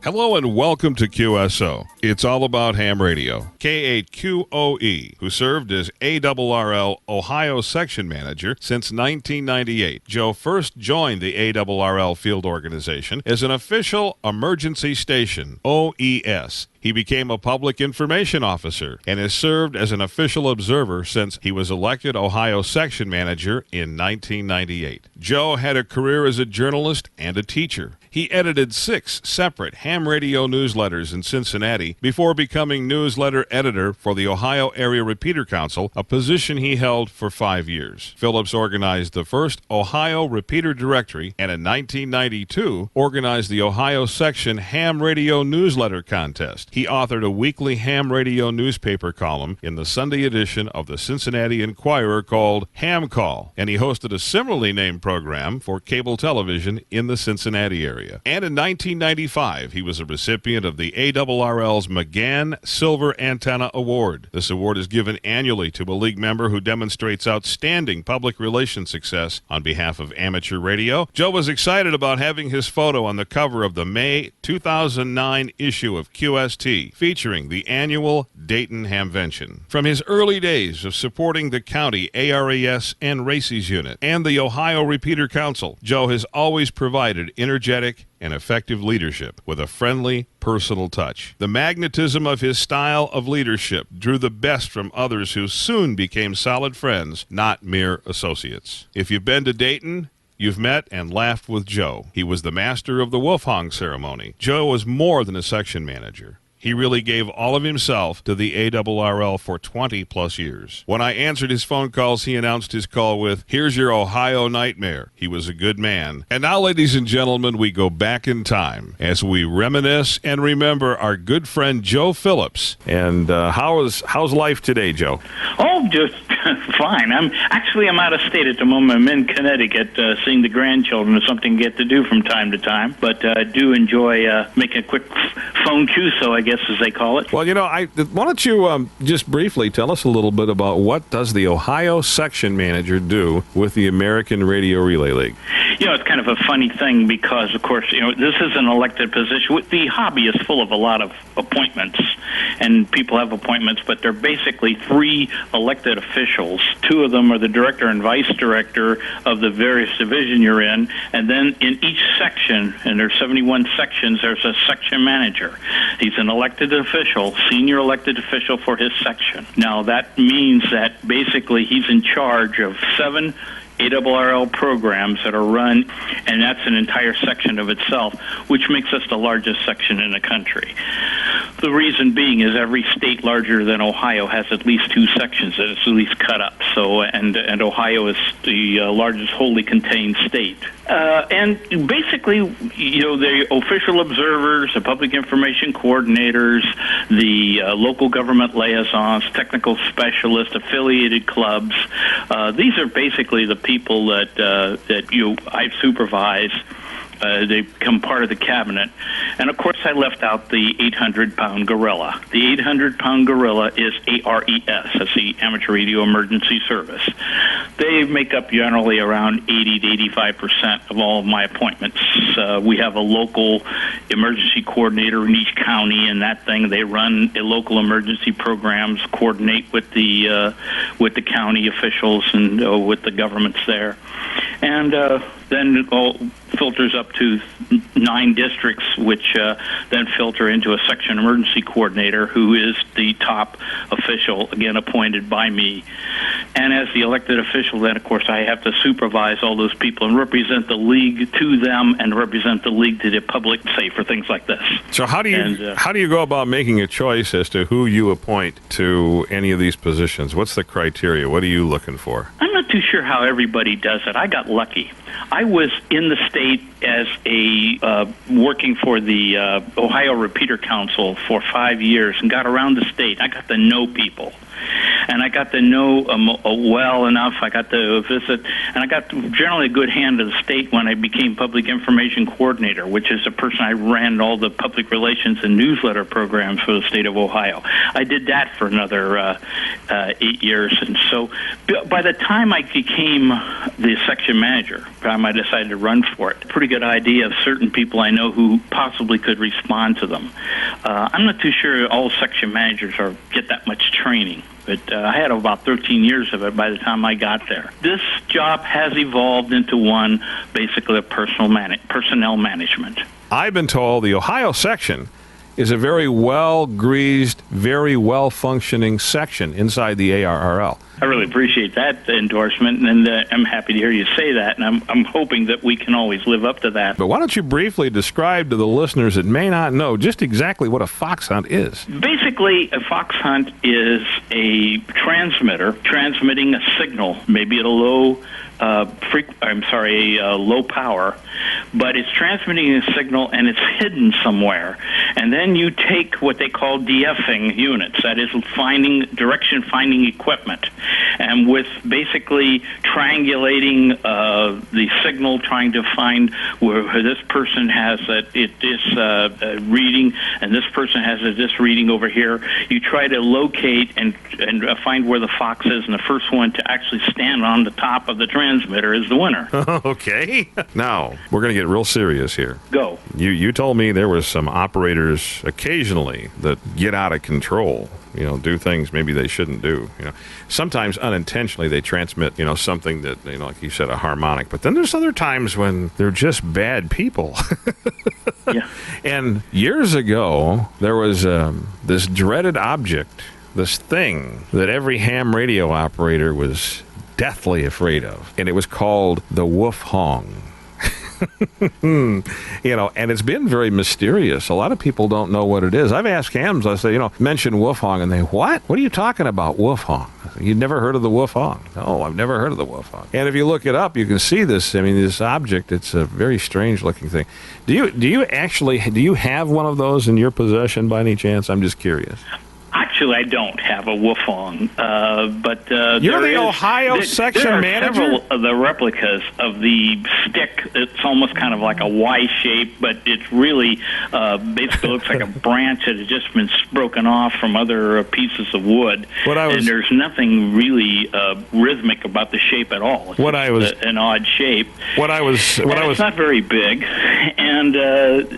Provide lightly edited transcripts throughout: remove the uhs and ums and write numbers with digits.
Hello and welcome to QSO. It's all about ham radio. K8QOE, who served as ARRL Ohio Section Manager since 1998. Joe first joined the ARRL field organization as an official emergency station, OES. He became a public information officer and has served as an official observer since he was elected Ohio Section Manager in 1998. Joe had a career as a journalist and a teacher. He edited 6 separate ham radio newsletters in Cincinnati before becoming newsletter editor for the Ohio Area Repeater Council, a position he held for 5 years. Phillips organized the first Ohio Repeater Directory and in 1992 organized the Ohio Section Ham Radio Newsletter Contest. He authored a weekly ham radio newspaper column in the Sunday edition of the Cincinnati Enquirer called Ham Call, and he hosted a similarly named program for cable television in the Cincinnati area. And in 1995, he was a recipient of the ARRL's McGann Silver Antenna Award. This award is given annually to a league member who demonstrates outstanding public relations success on behalf of amateur radio. Joe was excited about having his photo on the cover of the May 2009 issue of QST, featuring the annual Dayton Hamvention. From his early days of supporting the county ARES and RACES unit and the Ohio Repeater Council, Joe has always provided energetic and effective leadership with a friendly, personal touch. The magnetism of his style of leadership drew the best from others who soon became solid friends, not mere associates. If you've been to Dayton, you've met and laughed with Joe. He was the master of the wolf hong ceremony. Joe was more than a section manager. He really gave all of himself to the ARRL for 20-plus years. When I answered his phone calls, he announced his call with, "Here's your Ohio nightmare." He was a good man. And now, ladies and gentlemen, we go back in time as we reminisce and remember our good friend Joe Phillips. And how's life today, Joe? Oh, just fine. I'm out of state at the moment. I'm in Connecticut seeing the grandchildren. It's something I get to do from time to time. But I do enjoy making a quick phone QSO, I guess, as they call it. Well, why don't you just briefly tell us a little bit about what does the Ohio Section Manager do with the American Radio Relay League? It's kind of a funny thing because, of course, this is an elected position. The hobby is full of a lot of appointments, and people have appointments, but they're basically 3 elected officials. 2 of them are the director and vice director of the various division you're in, and then in each section, and there's 71 sections, there's a section manager. He's an elected official, senior elected official for his section. Now, that means that basically he's in charge of 7 ARRL programs that are run, and that's an entire section of itself, which makes us the largest section in the country. The reason being is every state larger than Ohio has at least 2 sections that it's at least cut up. So, and Ohio is the largest wholly contained state. And basically, the official observers, the public information coordinators, the local government liaisons, technical specialists, affiliated clubs, these are basically the people that I supervise. They become part of the cabinet. And, of course, I left out the 800-pound gorilla. The 800-pound gorilla is ARES. That's the Amateur Radio Emergency Service. They make up generally around 80 to 85% of all of my appointments. We have a local emergency coordinator in each county, and that thing, they run local emergency programs, coordinate with the county officials and with the governments there. And then it all filters up to 9 districts, which then filter into a section emergency coordinator, who is the top official, again, appointed by me. And as the elected official, then, of course, I have to supervise all those people and represent the league to them and represent the league to the public, say, for things like this. So how do you go about making a choice as to who you appoint to any of these positions? What's the criteria? What are you looking for? I'm not too sure how everybody does it. I got lucky. I was in the state as working for the Ohio Repeater Council for 5 years and got around the state. I got to know people. And I got to know well enough. I got to visit, and I got generally a good hand of the state when I became public information coordinator, which is the person I ran all the public relations and newsletter programs for the state of Ohio. I did that for another 8 years, and so by the time I became the section manager, I decided to run for it. Pretty good idea of certain people I know who possibly could respond to them. I'm not too sure all section managers get that much training, but I had about 13 years of it by the time I got there. This job has evolved into one basically of personnel management. I've been told the Ohio section is a very well-greased, very well-functioning section inside the ARRL. I really appreciate that endorsement, and I'm happy to hear you say that, and I'm hoping that we can always live up to that. But why don't you briefly describe to the listeners that may not know just exactly what a fox hunt is? Basically, a fox hunt is a transmitter transmitting a signal, maybe at a low low power, but it's transmitting a signal and it's hidden somewhere. And then you take what they call DFing units, that is direction finding equipment, and with basically triangulating the signal, trying to find where this person has this reading and this person has this reading over here. You try to locate and find where the fox is, and the first one to actually stand on the top of the transmitter is the winner. Okay. Now, we're going to get real serious here. Go. You told me there was some operators occasionally that get out of control, do things maybe they shouldn't do. Sometimes unintentionally they transmit, something that, like you said, a harmonic. But then there's other times when they're just bad people. Yeah. And years ago, there was this dreaded object, this thing that every ham radio operator was deathly afraid of, and it was called the woof hong. And it's been very mysterious. A lot of people don't know what it is. I've asked hams, I say, mention woof hong, and they, what are you talking about, woof hong? You've never heard of the woof hong? No, I've never heard of the woof hong. And if you look it up, you can see this. This object, it's a very strange looking thing. Do you have one of those in your possession by any chance? I'm just curious. Actually, I don't have a woofong, but you're the Ohio section manager. There are several of the replicas of the stick. It's almost kind of like a Y shape, but it's really basically looks like a branch that has just been broken off from other pieces of wood. And there's nothing really rhythmic about the shape at all. It's an odd shape. It's not very big, and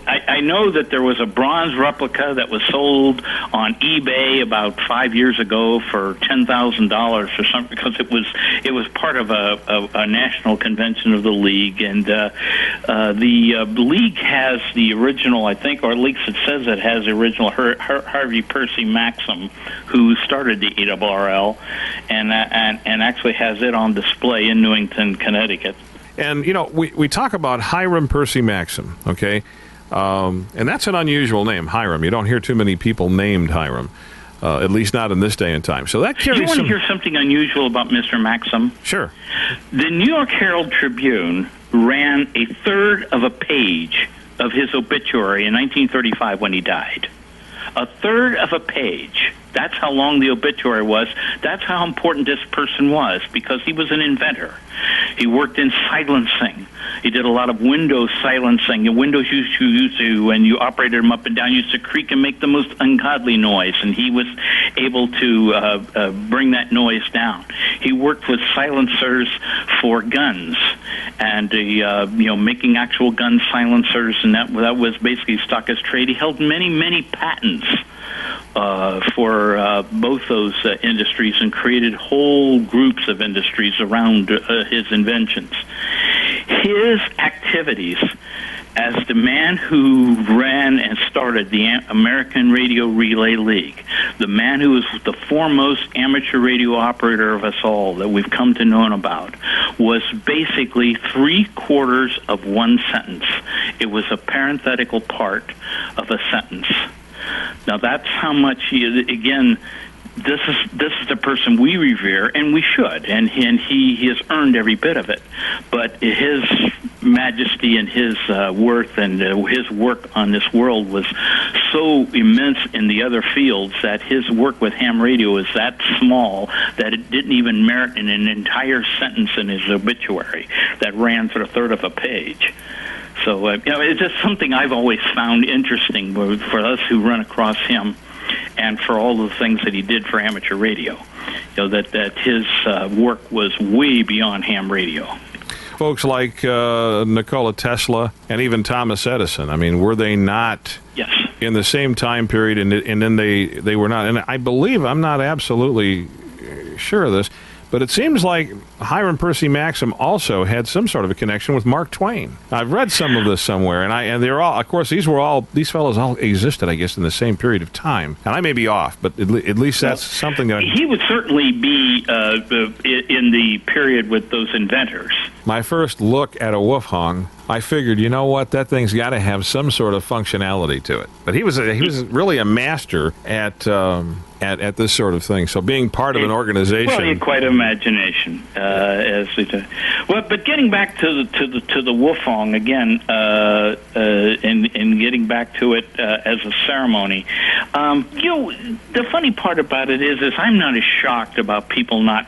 I know that there was a bronze replica that was sold on eBay about 5 years ago for $10,000 or something, because it was part of a national convention of the league, and the league has the original, I think, or at least it says it has the original Harvey Percy Maxim, who started the ARRL, and actually has it on display in Newington, Connecticut. And we talk about Hiram Percy Maxim, okay, and that's an unusual name, Hiram. You don't hear too many people named Hiram. At least not in this day and time. So that carries. You want to hear something unusual about Mr. Maxim? Sure. The New York Herald Tribune ran a third of a page of his obituary in 1935 when he died. A third of a page. That's how long the obituary was. That's how important this person was, because he was an inventor. He worked in silencing. He did a lot of window silencing. And windows used to, when you operated them up and down, used to creak and make the most ungodly noise. And he was able to bring that noise down. He worked with silencers for guns, and making actual gun silencers, and that was basically stock as trade. He held many patents for both those industries, and created whole groups of industries around his inventions. His activities as the man who ran and started the American Radio Relay League, the man who was the foremost amateur radio operator of us all that we've come to know about, was basically 3/4 of one sentence. It was a parenthetical part of a sentence. Now, that's how much, again, this is the person we revere, and we should, and he has earned every bit of it. But his majesty and his worth and his work on this world was so immense in the other fields that his work with ham radio is that small that it didn't even merit an entire sentence in his obituary that ran for a third of a page. So it's just something I've always found interesting for us who run across him, and for all the things that he did for amateur radio. That his work was way beyond ham radio. Folks like Nikola Tesla and even Thomas Edison, I mean, were they not Yes. in the same time period, and then they were not? And I believe, I'm not absolutely sure of this, but it seems like Hiram Percy Maxim also had some sort of a connection with Mark Twain. I've read some of this somewhere, and they're all, of course, these fellows all existed, I guess, in the same period of time. And I may be off, but at least that's something that he would certainly be in the period with those inventors. My first look at a Wolfhong, I figured, you know what, that thing's got to have some sort of functionality to it. But he was really a master at this sort of thing. So being part of an organization, well, he had quite an imagination. But getting back to the Wolfhong again, and getting back to it as a ceremony, the funny part about it is I'm not as shocked about people not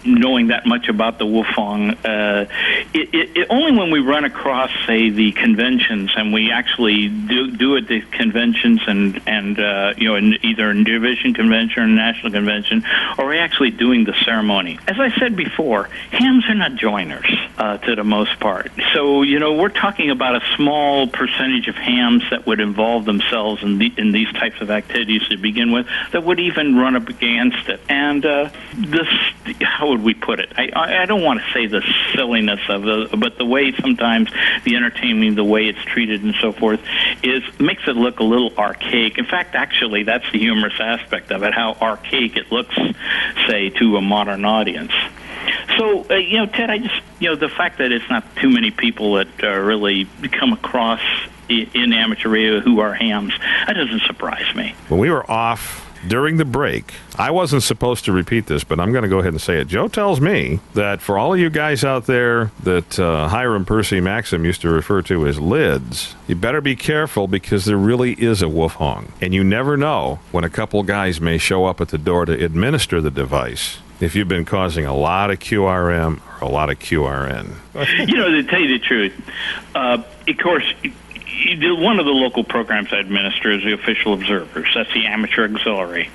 knowing that much about the Wolfhong. Only when we run across, say, the conventions, and we actually do at the conventions, and in either in division convention or national convention, or we're actually doing the ceremony. As I said before, hams are not joiners to the most part. So we're talking about a small percentage of hams that would involve themselves in these types of activities to begin with, that would even run up against it. And this, how would we put it? I don't want to say the silliness of it, but the way sometimes the entertainment, the way it's treated and so forth, makes it look a little archaic. In fact, actually, that's the humorous aspect of it, how archaic it looks, say, to a modern audience. So, Ted, I just, the fact that it's not too many people that really come across in amateur radio who are hams, that doesn't surprise me. When we were off during the break, I wasn't supposed to repeat this, but I'm going to go ahead and say it. Joe tells me that for all of you guys out there that Hiram Percy Maxim used to refer to as lids, you better be careful, because there really is a Wolfhong. And you never know when a couple guys may show up at the door to administer the device if you've been causing a lot of QRM or a lot of QRN. To tell you the truth, of course, one of the local programs I administer is the Official Observers. That's the Amateur Auxiliary.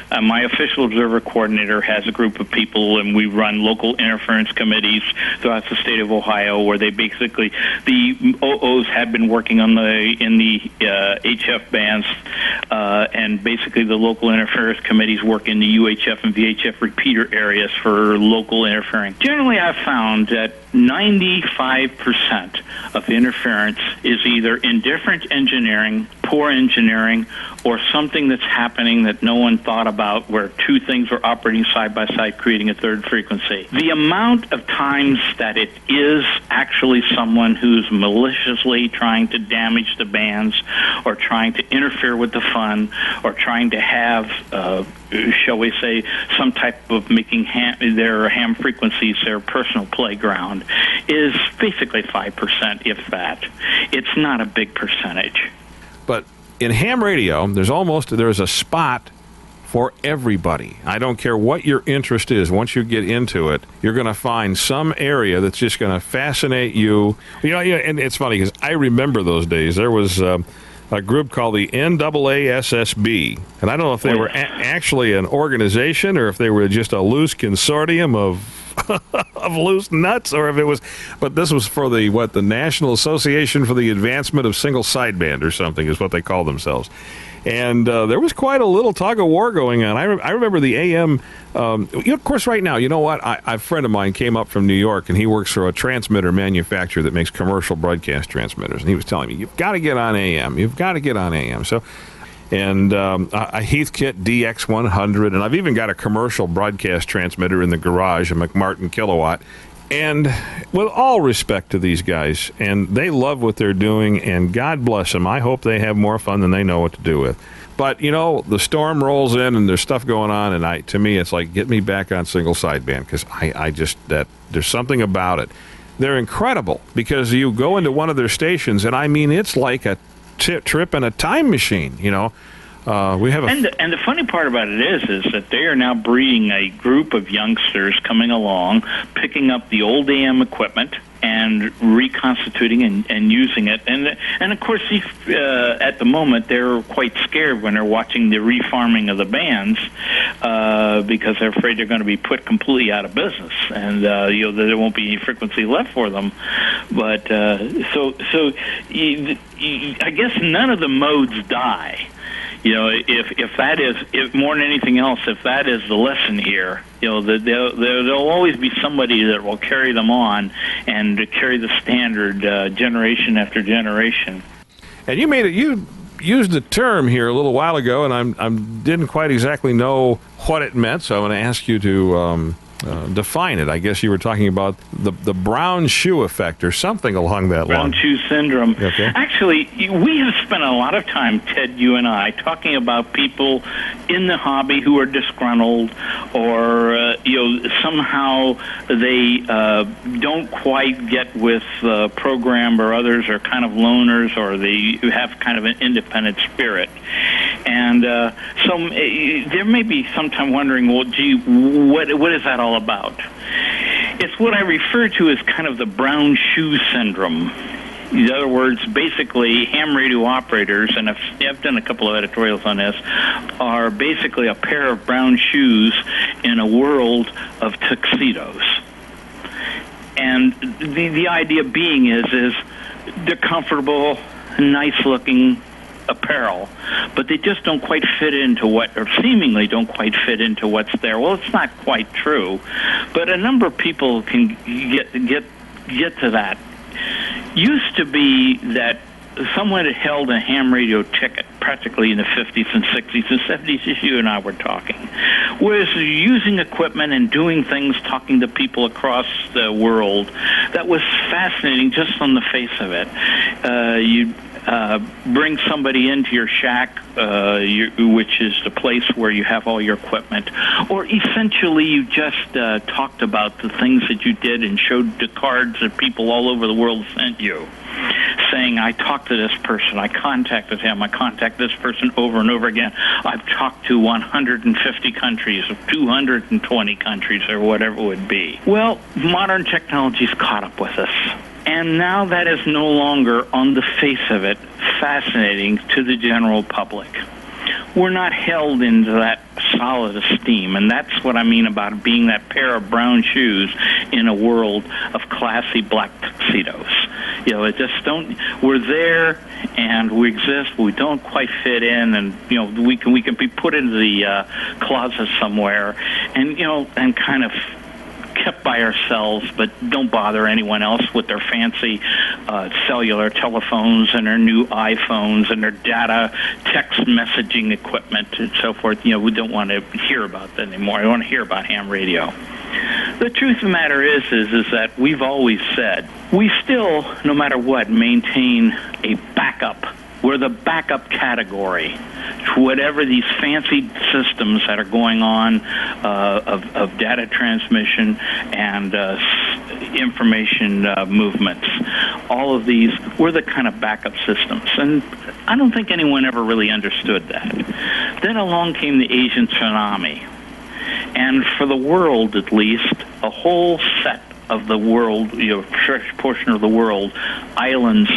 My Official Observer Coordinator has a group of people, and we run local interference committees throughout the state of Ohio, where they basically, the OOs have been working in the HF bands, and basically the local interference committees work in the UHF and VHF repeater areas for local interfering. Generally, I've found that 95% of interference is either indifferent engineering, poor engineering, or something that's happening that no one thought about, where two things are operating side by side, creating a third frequency. The amount of times that it is actually someone who's maliciously trying to damage the bands, or trying to interfere with the fun, or trying to have, shall we say, some type of making their ham frequencies their personal playground, is basically 5%, if that. It's not a big percentage. But in ham radio, there's a spot for everybody. I don't care what your interest is. Once you get into it, you're going to find some area that's just going to fascinate you. And it's funny, because I remember those days. There was a group called the NAASSB, and I don't know if they were actually an organization, or if they were just a loose consortium of loose nuts, or if it was, but this was for the National Association for the Advancement of Single Sideband, or something is what they call themselves. And there was quite a little tug of war going on. I remember the AM, of course, right now, you know what? A friend of mine came up from New York, and he works for a transmitter manufacturer that makes commercial broadcast transmitters. And he was telling me, you've got to get on AM. You've got to get on AM. So, and a Heathkit DX100, and I've even got a commercial broadcast transmitter in the garage, a McMartin kilowatt. And with all respect to these guys, and they love what they're doing, and God bless them. I hope they have more fun than they know what to do with. But, the storm rolls in and there's stuff going on, and to me, it's like, get me back on single sideband, because there's something about it. They're incredible, because you go into one of their stations, and it's like a trip in a time machine, we have and the funny part about it is that they are now breeding a group of youngsters coming along, picking up the old AM equipment and reconstituting and using it. And of course, at the moment, they're quite scared when they're watching the refarming of the bands because they're afraid they're going to be put completely out of business, and there won't be any frequency left for them. But so I guess none of the modes die. If that is, if more than anything else, if that is the lesson here, there'll always be somebody that will carry them on and carry the standard generation after generation. And you used the term here a little while ago, and I didn't quite exactly know what it meant, so I'm going to ask you to define it. I guess you were talking about the brown shoe effect or something along that line. Brown shoe syndrome. Okay. Actually, we have spent a lot of time, Ted, you and I, talking about people in the hobby who are disgruntled, or somehow they don't quite get with the program, or others are kind of loners, or they have kind of an independent spirit. And so there may be sometime wondering, well, gee, what is that all about? It's what I refer to as kind of the brown shoe syndrome. In other words, basically, ham radio operators, and I've done a couple of editorials on this, are basically a pair of brown shoes in a world of tuxedos. And the idea being is they're comfortable, nice-looking apparel, but they just don't quite fit into or seemingly don't quite fit into what's there. Well, it's not quite true, but a number of people can get to that. Used to be that someone had held a ham radio ticket practically in the 50s and 60s and 70s, as you and I were talking, whereas using equipment and doing things, talking to people across the world, that was fascinating just on the face of it. You'd bring somebody into your shack, which is the place where you have all your equipment, or essentially you just talked about the things that you did and showed the cards that people all over the world sent you, saying, I talked to this person, I contacted him, I contacted this person over and over again. I've talked to 150 countries, or 220 countries, or whatever it would be. Well, modern technology's caught up with us. And now that is no longer, on the face of it, fascinating to the general public. We're not held into that solid esteem, and that's what I mean about being that pair of brown shoes in a world of classy black tuxedos. It just don't. We're there and we exist, but we don't quite fit in, and we can be put into the closet somewhere, and and kind of kept by ourselves, but don't bother anyone else with their fancy cellular telephones and their new iPhones and their data text messaging equipment and so forth. We don't want to hear about that anymore. I don't want to hear about ham radio. The truth of the matter is that we've always said we still, no matter what, maintain a backup. We're the backup category to whatever these fancy systems that are going on of data transmission and information movements. All of these, we're the kind of backup systems. And I don't think anyone ever really understood that. Then along came the Asian tsunami. And for the world, at least, a whole set of the world, portion of the world, islands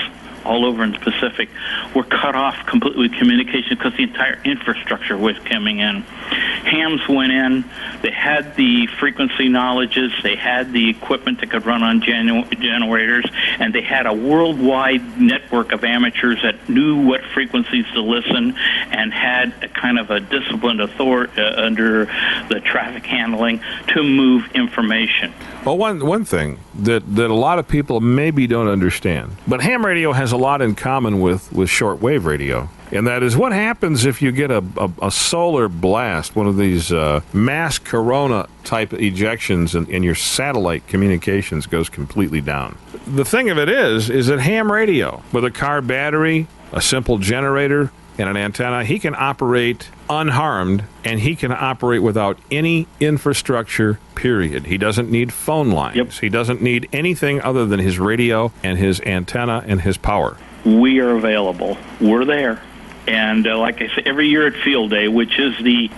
all over in the Pacific, were cut off completely with communication because the entire infrastructure was coming in. Hams went in. They had the frequency knowledges. They had the equipment that could run on generators, and they had a worldwide network of amateurs that knew what frequencies to listen and had a kind of a disciplined authority under the traffic handling to move information. Well, one thing that a lot of people maybe don't understand, but ham radio has a lot in common with shortwave radio. And that is, what happens if you get a solar blast, one of these mass corona type ejections, and your satellite communications goes completely down. The thing of it is that ham radio, with a car battery, a simple generator, and an antenna, he can operate unharmed, and he can operate without any infrastructure, period. He doesn't need phone lines. Yep. He doesn't need anything other than his radio and his antenna and his power. We are available. We're there. And like I said, every year at Field Day, which is the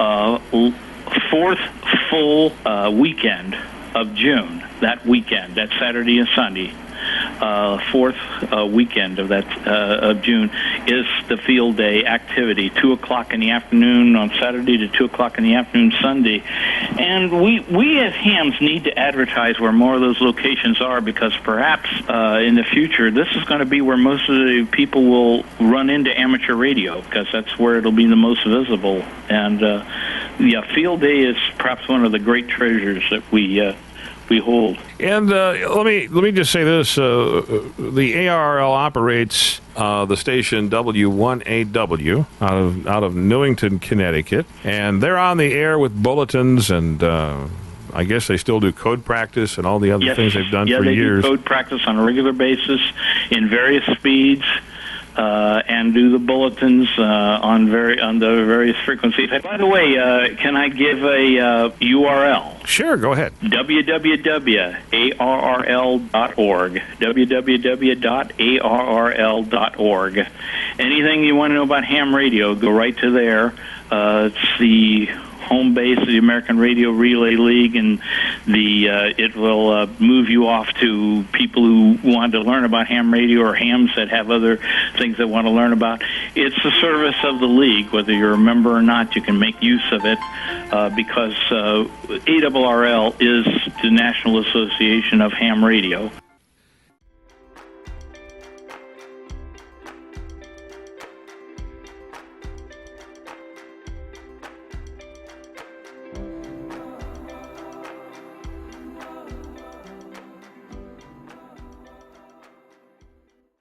fourth full weekend of June, that weekend, that Saturday and Sunday, fourth weekend of that of June, is the Field Day activity, 2 o'clock in the afternoon on Saturday to 2 o'clock in the afternoon Sunday. And we as hams need to advertise where more of those locations are, because perhaps in the future this is going to be where most of the people will run into amateur radio, because that's where it'll be the most visible. And Field Day is perhaps one of the great treasures that we hold. And let me just say this: the ARRL operates the station W1AW out of Newington, Connecticut, and they're on the air with bulletins, and I guess they still do code practice and all the other things they've done for years. Yeah, they do code practice on a regular basis in various speeds. And do the bulletins on the various frequencies. By the way, can I give a URL? Sure, go ahead. www.arrl.org. www.arrl.org. Anything you want to know about ham radio, go right to there. It's the home base of the American Radio Relay League, and it will move you off to people who want to learn about ham radio, or hams that have other things they want to learn about. It's the service of the league. Whether you're a member or not, you can make use of it, because ARRL is the National Association of Ham Radio.